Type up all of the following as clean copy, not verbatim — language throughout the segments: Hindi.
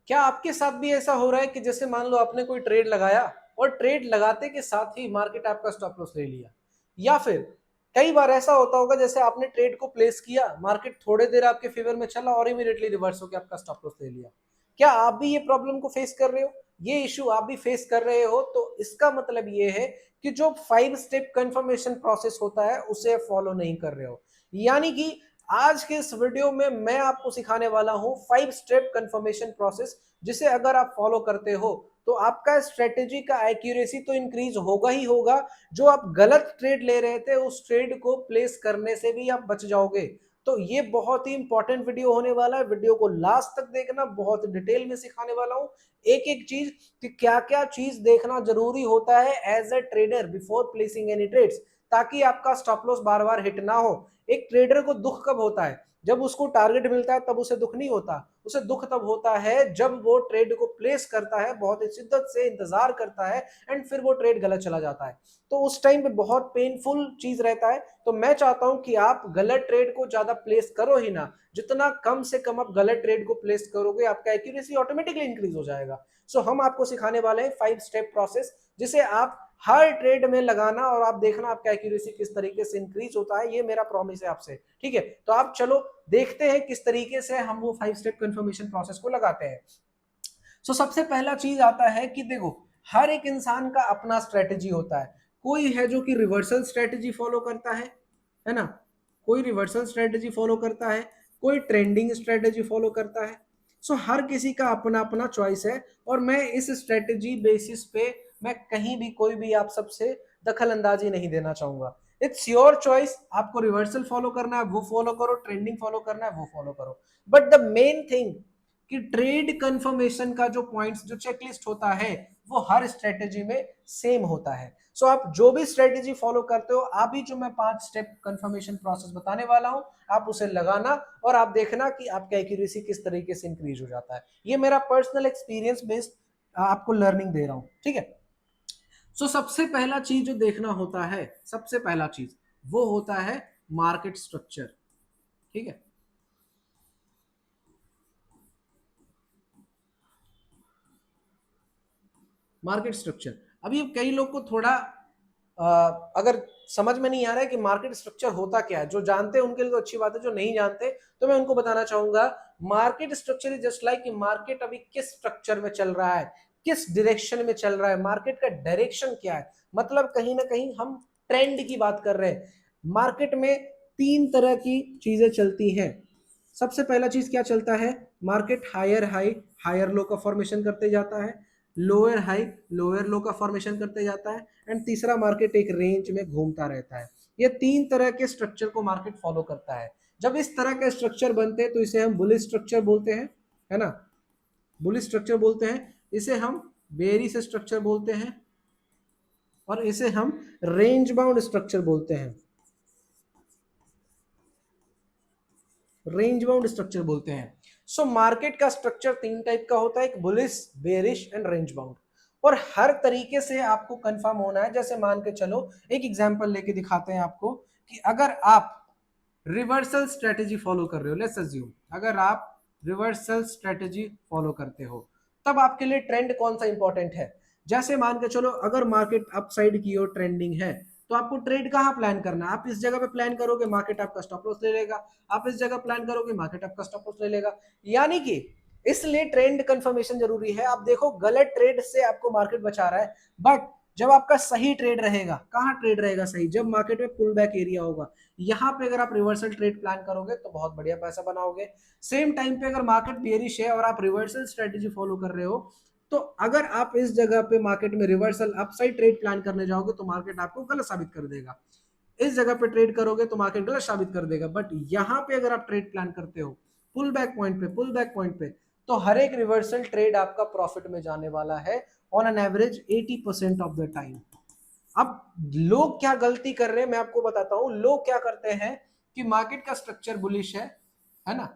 क्या आपके साथ भी ऐसा हो रहा है कि जैसे मान लो आपने कोई ट्रेड लगाया और ट्रेड लगाते के साथ ही मार्केट आपका स्टॉप लॉस ले लिया, या फिर कई बार ऐसा होता होगा जैसे आपने ट्रेड को प्लेस किया, मार्केट थोड़ी देर आपके फेवर में चला और इमीडिएटली रिवर्स होकर आपका स्टॉप लॉस ले लिया। क्या आप भी ये प्रॉब्लम को फेस कर रहे हो, ये इशू आप भी फेस कर रहे हो, तो इसका मतलब ये है कि जो 5 स्टेप कंफर्मेशन प्रोसेस होता है उसे फॉलो नहीं कर रहे हो। यानी कि आज के इस वीडियो में मैं आपको सिखाने वाला हूं 5 स्टेप कंफर्मेशन प्रोसेस, जिसे अगर आप फॉलो करते हो तो आपका स्ट्रेटेजी का एक्यूरेसी तो इंक्रीज होगा ही होगा, जो आप गलत ट्रेड ले रहे थे उस ट्रेड को प्लेस करने से भी आप बच जाओगे। तो ये बहुत ही इंपॉर्टेंट वीडियो होने वाला है, वीडियो को लास्ट तक देखना, बहुत डिटेल में सिखाने वाला हूं एक एक चीज कि क्या क्या चीज देखना जरूरी होता है as a trader before placing any trades, ताकि आपका स्टॉप लॉस बार बार हिट ना हो। एक ट्रेडर को दुख कब होता है, जब उसको टारगेट मिलता है तब उसे दुख नहीं होता, उसे दुख तब होता है जब वो ट्रेड को प्लेस करता है, बहुत ही शिद्दत से इंतजार करता है एंड फिर वो ट्रेड गलत चला जाता है। तो उस टाइम पे बहुत पेनफुल चीज रहता है। तो मैं चाहता हूं कि आप गलत ट्रेड को ज्यादा प्लेस करो ही ना, जितना कम से कम आप गलत ट्रेड को प्लेस करोगे आपका एक्यूरेसी ऑटोमेटिकली इंक्रीज हो जाएगा। सो हम आपको सिखाने वाले हैं 5 स्टेप प्रोसेस, जिसे आप हर ट्रेड में लगाना और आप देखना आपका एक्यूरेसी किस तरीके से इंक्रीज होता है। ये मेरा प्रॉमिस है आपसे, ठीक है। तो आप चलो देखते हैं किस तरीके से हम वो 5 स्टेप कंफर्मेशन प्रोसेस को लगाते हैं। सबसे पहला चीज आता है कि देखो, हर एक इंसान का अपना स्ट्रेटेजी होता है। कोई है जो कि रिवर्सल स्ट्रेटेजी फॉलो करता है ना, कोई रिवर्सल स्ट्रेटेजी फॉलो करता है, कोई ट्रेंडिंग स्ट्रेटेजी फॉलो करता है। हर किसी का अपना अपना चॉइस है, और मैं इस स्ट्रेटेजी बेसिस पे मैं कहीं भी कोई भी आप सबसे दखल अंदाजी नहीं देना चाहूंगा। इट्स योर चॉइस, आपको रिवर्सल फॉलो करना है वो फॉलो करो, ट्रेंडिंग फॉलो करना है वो फॉलो करो। बट द मेन थिंग कि ट्रेड कंफर्मेशन का जो पॉइंट्स, जो चेकलिस्ट होता है, वो हर स्ट्रेटेजी में सेम होता है। आप जो भी स्ट्रेटेजी फॉलो करते हो, अभी जो मैं 5 स्टेप कंफर्मेशन प्रोसेस बताने वाला हूं, आप उसे लगाना और आप देखना कि आपका एक्यूरेसी किस तरीके से इंक्रीज हो जाता है। ये मेरा पर्सनल एक्सपीरियंस बेस्ड आपको लर्निंग दे रहा हूं, ठीक है। सबसे पहला चीज जो देखना होता है, सबसे पहला चीज वो होता है मार्केट स्ट्रक्चर, ठीक है। मार्केट स्ट्रक्चर, अभी कई लोग को थोड़ा अगर समझ में नहीं आ रहा है कि मार्केट स्ट्रक्चर होता क्या है, जो जानते हैं उनके लिए तो अच्छी बात है, जो नहीं जानते तो मैं उनको बताना चाहूंगा। Market structure is just like कि मार्केट अभी किस स्ट्रक्चर में चल रहा है, किस डायरेक्शन में चल रहा है, मार्केट का डायरेक्शन क्या है। मतलब कहीं ना कहीं हम ट्रेंड की बात कर रहे हैं। मार्केट में 3 तरह की चीजें चलती हैं। सबसे पहला चीज क्या चलता है, market higher high higher low का फॉर्मेशन करते जाता है, लोअर हाई लोअर लो का फॉर्मेशन करते जाता है, एंड तीसरा मार्केट एक रेंज में घूमता रहता है। ये 3 तरह के स्ट्रक्चर को मार्केट फॉलो करता है। जब इस तरह के स्ट्रक्चर बनते हैं तो इसे हम बुलिश स्ट्रक्चर बोलते हैं, है ना, बुलिश स्ट्रक्चर बोलते हैं। इसे हम बेरिश स्ट्रक्चर बोलते हैं, और इसे हम रेंज बाउंड स्ट्रक्चर बोलते हैं, रेंज बाउंड स्ट्रक्चर बोलते हैं। मार्केट का स्ट्रक्चर 3 टाइप का होता है, एक bullish, bearish and range bound. और हर तरीके से आपको कंफर्म होना है। जैसे मान के चलो, एक एग्जांपल लेके दिखाते हैं आपको कि अगर आप रिवर्सल स्ट्रेटेजी फॉलो कर रहे हो, लेट्स अज्यूम अगर आप रिवर्सल स्ट्रेटेजी फॉलो करते हो, तब आपके लिए ट्रेंड कौन सा इंपॉर्टेंट है। जैसे मान के चलो, अगर मार्केट अपसाइड की ओर ट्रेंडिंग है, तो आपको ट्रेड कहाँ प्लान करना है। आप इस जगह पे प्लान करोगे, मार्केट आपका स्टॉप लॉस ले लेगा। आप इस जगह प्लान करोगे, मार्केट आपका स्टॉप लॉस ले लेगा। यानी कि इसलिए ट्रेंड कंफर्मेशन जरूरी है। आप देखो, गलत ट्रेड से आपको मार्केट बचा रहा है, बट जब आपका सही ट्रेड रहेगा, कहाँ ट्रेड रहेगा सही, जब मार्केट में पुल बैक एरिया होगा, यहाँ पे अगर आप रिवर्सल ट्रेड प्लान करोगे तो बहुत बढ़िया पैसा बनाओगे। सेम टाइम पे अगर मार्केट बेरिश है और आप रिवर्सल स्ट्रेटेजी फॉलो कर रहे हो, तो अगर आप इस जगह पे मार्केट में रिवर्सल अपसाइड ट्रेड प्लान करने जाओगे तो मार्केट आपको गलत साबित कर देगा। इस जगह पे ट्रेड करोगे तो मार्केट गलत साबित कर देगा। बट यहाँ पे अगर आप ट्रेड प्लान करते हो पुल बैक पॉइंट पे, पुल बैक पॉइंट पे, तो हर एक रिवर्सल ट्रेड आपका प्रॉफिट में जाने वाला है on an average 80% of the time. अब लोग क्या गलती कर रहे हैं मैं आपको बताता हूं। लोग क्या करते हैं कि मार्केट का स्ट्रक्चर बुलिश है ना,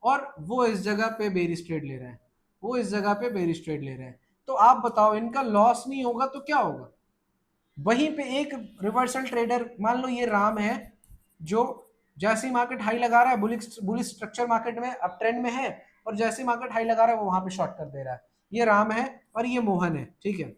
और वो इस जगह पे बेरिश ट्रेड ले रहे हैं, वो इस जगह पे बेरिश ट्रेड ले रहे हैं। तो आप बताओ, इनका लॉस नहीं होगा तो क्या होगा। वहीं पे एक रिवर्सल ट्रेडर, मान लो ये राम है, जो जैसे ही मार्केट हाई लगा रहा है, बुलिश स्ट्रक्चर मार्केट में अब ट्रेंड में है, और जैसे मार्केट हाई लगा रहा है वो वहां पे शॉर्ट कर दे रहा है। ये राम है और ये मोहन है, ठीक है।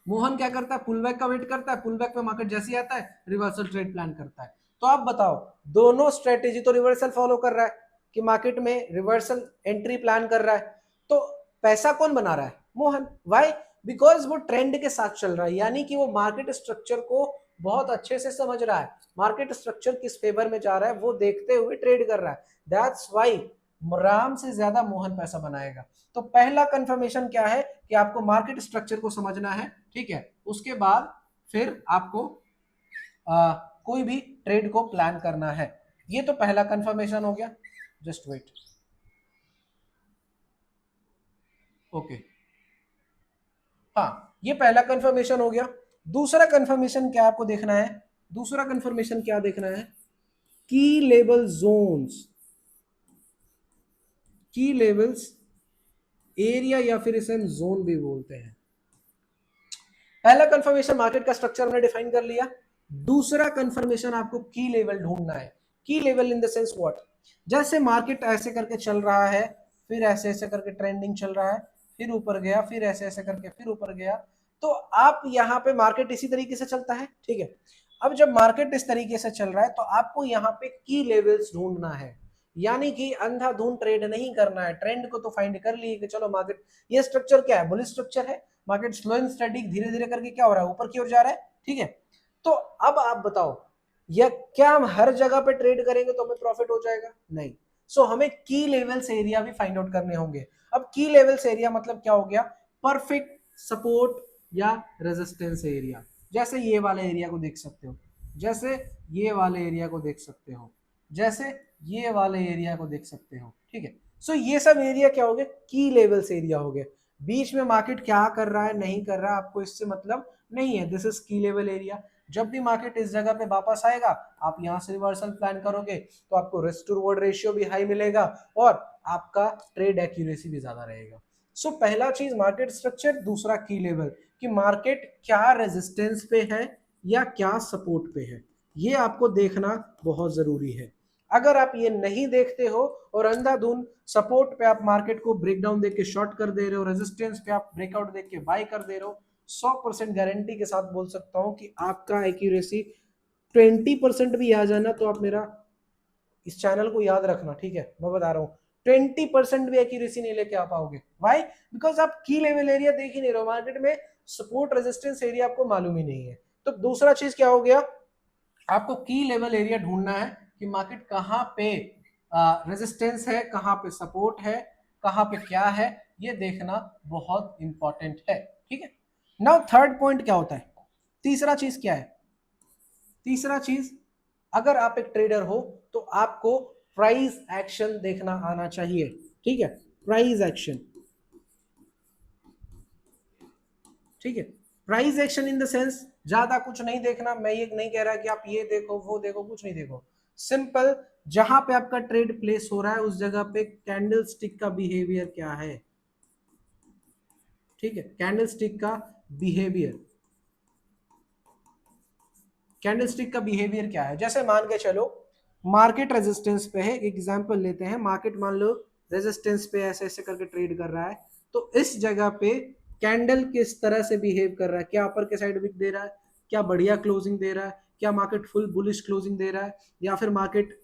मोहन क्या करता है, पुल बैक का वेट करता है, पुल बैक पे मार्केट जैसे ही आता है रिवर्सल ट्रेड प्लान करता है। तो आप बताओ, दोनों स्ट्रेटेजी तो रिवर्सल फॉलो कर रहा है कि मार्केट में रिवर्सल एंट्री प्लान कर रहा है, तो पैसा कौन बना रहा है, मोहन। वाई, बिकॉज वो ट्रेंड के साथ चल रहा है, यानी कि वो मार्केट स्ट्रक्चर को बहुत अच्छे से समझ रहा है, मार्केट स्ट्रक्चर किस फेवर में जा रहा है वो देखते हुए ट्रेड कर रहा है। दैट्स वाई राम से ज्यादा मोहन पैसा बनाएगा। तो पहला कंफर्मेशन क्या है कि आपको मार्केट स्ट्रक्चर को समझना है, ठीक है। उसके बाद फिर आपको कोई भी ट्रेड को प्लान करना है। ये तो पहला कंफर्मेशन हो गया, जस्ट वेट, ओके। हाँ, ये पहला कंफर्मेशन हो गया। दूसरा कंफर्मेशन क्या आपको देखना है, दूसरा कंफर्मेशन क्या देखना है, की लेवल जोन्स, की लेवल्स एरिया, या फिर इसे हम जोन भी बोलते हैं। पहला कंफर्मेशन मार्केट का स्ट्रक्चर हमने डिफाइन कर लिया। दूसरा कंफर्मेशन आपको की लेवल ढूंढना है। की level in the sense what, जैसे मार्केट ऐसे करके चल रहा है, फिर ऐसे ऐसे करके ट्रेंडिंग चल रहा है, फिर ऊपर गया, फिर ऐसे ऐसे करके फिर ऊपर गया, तो आप यहाँ पे मार्केट इसी तरीके से चलता है, ठीक है। अब जब मार्केट इस तरीके से चल रहा है तो आपको यहाँ पे की लेवल्स ढूंढना है, यानी कि अंधाधुंध ट्रेड नहीं करना है। ट्रेंड को तो फाइंड कर लिए कि चलो मार्केट, ये स्ट्रक्चर क्या है, बुलिश स्ट्रक्चर है, मार्केट स्लो एंड स्टडी धीरे धीरे करके क्या हो रहा है, ऊपर की ओर जा रहा है, ठीक है। तो अब आप बताओ, या क्या हम हर जगह पे ट्रेड करेंगे तो हमें प्रॉफिट हो जाएगा, नहीं। सो हमें की लेवल्स एरिया भी फाइंड आउट करने होंगे। अब की लेवल्स एरिया मतलब क्या हो गया, परफेक्ट सपोर्ट या रेजिस्टेंस एरिया। जैसे ये वाले एरिया को देख सकते हो, जैसे ये वाले एरिया को देख सकते हो, जैसे ये वाले एरिया को देख सकते हो, ठीक है। सो ये सब एरिया क्या हो गए, की लेवल्स एरिया हो गए। बीच में मार्केट क्या कर रहा है नहीं कर रहा है आपको इससे मतलब नहीं है, दिस इज की लेवल एरिया। जब भी मार्केट इस जगह पे वापस आएगा, आप यहां से रिवर्सल प्लान करोगे तो आपको रिस्क टू रिवॉर्ड रेशियो भी हाई मिलेगा और आपका ट्रेड एक्यूरेसी भी ज्यादा रहेगा। सो पहला चीज मार्केट स्ट्रक्चर, दूसरा की लेवल, कि मार्केट क्या रेजिस्टेंस पे है या क्या सपोर्ट पे है, ये आपको देखना बहुत जरूरी है। अगर आप ये नहीं देखते हो और अंधाधुंध सपोर्ट पे आप मार्केट को ब्रेकडाउन देख के शॉर्ट कर दे रहे हो, रेजिस्टेंस पे आप ब्रेकआउट देख के बाय कर दे रहे हो, 100% गारंटी के साथ बोल सकता हूं कि आपका एक्यूरेसी 20% भी आ जाना तो आप मेरा इस चैनल को याद रखना, ठीक है, मैं बता रहा हूँ 20% भी एक्यूरेसी नहीं लेके आ पाओगे। वाई, बिकॉज आप की लेवल एरिया देख ही नहीं रहे हो, मार्केट में सपोर्ट रेजिस्टेंस एरिया आपको मालूम ही नहीं है। तो दूसरा चीज क्या हो गया, आपको की लेवल एरिया ढूंढना है कि मार्केट कहाँ पे रेजिस्टेंस है, कहाँ पे सपोर्ट है, कहाँ पे क्या है, ये देखना बहुत इंपॉर्टेंट है, ठीक है। नाउ थर्ड पॉइंट क्या होता है, तीसरा चीज क्या है, तीसरा चीज, अगर आप एक ट्रेडर हो तो आपको प्राइस एक्शन देखना आना चाहिए, ठीक है। प्राइस एक्शन, ठीक है। Price action in the sense ज्यादा कुछ नहीं देखना, मैं ये नहीं कह रहा कि आप ये देखो वो देखो, कुछ नहीं देखो, सिंपल जहां पे आपका ट्रेड प्लेस हो रहा है उस जगह पे कैंडल स्टिक का बिहेवियर क्या है, ठीक है। कैंडल स्टिक का बिहेवियर, कैंडल स्टिक का बिहेवियर क्या है, जैसे मान के चलो मार्केट रेजिस्टेंस पे है, एक एग्जांपल लेते हैं, मार्केट मान लो रेजिस्टेंस पे ऐसे ऐसे करके ट्रेड कर रहा है, तो इस जगह पे कैंडल किस तरह से बिहेव कर रहा है, क्या अपर के साइड विक दे रहा है, क्या बढ़िया क्लोजिंग दे रहा है, क्या मार्केट फुल बुलिश क्लोजिंग दे रहा है, या फिर मार्केट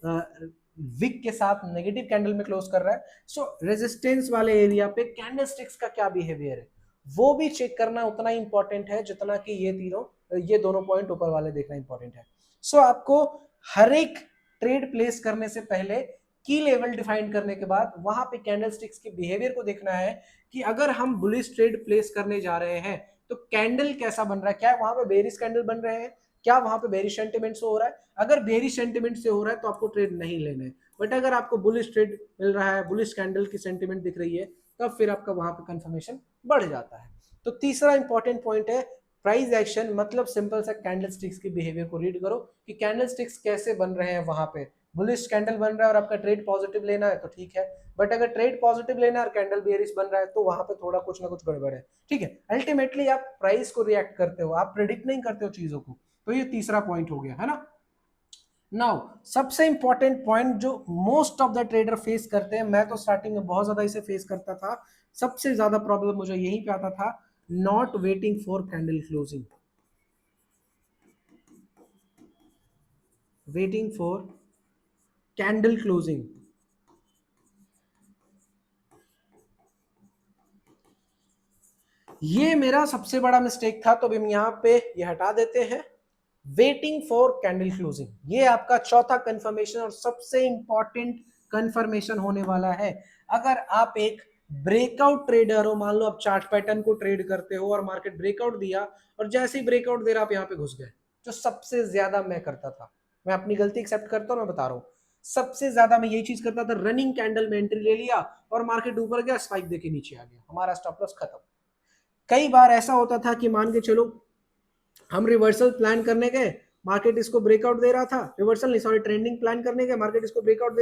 विक के साथ नेगेटिव कैंडल में क्लोज कर रहा है। सो रेजिस्टेंस वाले एरिया पे कैंडल स्टिक्स का क्या बिहेवियर है वो भी चेक करना उतना ही इंपॉर्टेंट है जितना कि ये दोनों पॉइंट ऊपर वाले देखना इंपॉर्टेंट है। सो आपको हर एक ट्रेड प्लेस करने से पहले की लेवल डिफाइन करने के बाद वहां पे कैंडल स्टिक्स के बिहेवियर को देखना है कि अगर हम बुलिश ट्रेड प्लेस करने जा रहे हैं तो कैंडल कैसा बन रहा है, क्या वहां पे बेरिश कैंडल बन रहे हैं, क्या वहां पे बेरिश सेंटिमेंट से हो रहा है। अगर बेरिश सेंटिमेंट से हो रहा है तो आपको ट्रेड नहीं लेना है, बट अगर आपको बुलिश ट्रेड मिल रहा है, बुलिश कैंडल की सेंटिमेंट दिख रही है, तब फिर आपका वहां पे कंफर्मेशन बढ़ जाता है। तो तीसरा इंपॉर्टेंट पॉइंट है प्राइस एक्शन, मतलब सिंपल सा कैंडल स्टिक्स के बिहेवियर को रीड करो कि कैंडल स्टिक्स कैसे बन रहे हैं, वहां पे बुलिश कैंडल बन रहा है और आपका ट्रेड पॉजिटिव लेना है तो ठीक है, बट अगर ट्रेड पॉजिटिव लेना है और कैंडल बेयरिश बन रहा है तो वहां पे थोड़ा कुछ ना कुछ गड़बड़ है, ठीक है। अल्टीमेटली आप प्राइस को रिएक्ट करते हो, आप प्रिडिक्ट नहीं करते हो चीजों को। तो ये तीसरा पॉइंट हो गया है ना। नाउ सबसे इंपॉर्टेंट पॉइंट जो most of the trader face करते हैं, मैं तो स्टार्टिंग में बहुत ज्यादा इसे फेस करता था, सबसे ज्यादा प्रॉब्लम मुझे यहीं पे आता था, not waiting for candle closing, waiting for candle closing. ये मेरा सबसे बड़ा मिस्टेक था, तो हम यहां पे ये हटा देते हैं, वेटिंग फॉर कैंडल क्लोजिंग। ये आपका चौथा कंफर्मेशन और सबसे इंपॉर्टेंट कंफर्मेशन होने वाला है। अगर आप एक ब्रेकआउट ट्रेडर हो, मान लो आप चार्ट पैटर्न को ट्रेड करते हो और मार्केट ब्रेकआउट दिया और जैसे ही ब्रेकआउट दे रहा आप यहां पे घुस गए, जो सबसे ज्यादा मैं करता था, मैं अपनी गलती एक्सेप्ट करता हूं, मैं बता रहा हूं, सबसे ज्यादा मैं यही चीज करता था, रनिंग कैंडल में एंट्री ले लिया और मार्केट ऊपर गया, स्पाइक देके नीचे आ गया, हमारा स्टॉप लॉस खत्म। कई बार ऐसा होता था कि मान के चलो हम रिवर्सल प्लान करने गए, मार्केट इसको ब्रेकआउट दे रहा था, रिवर्सल नहीं सॉरी ट्रेंडिंग प्लान करने गए, मार्केट इसको ब्रेकआउट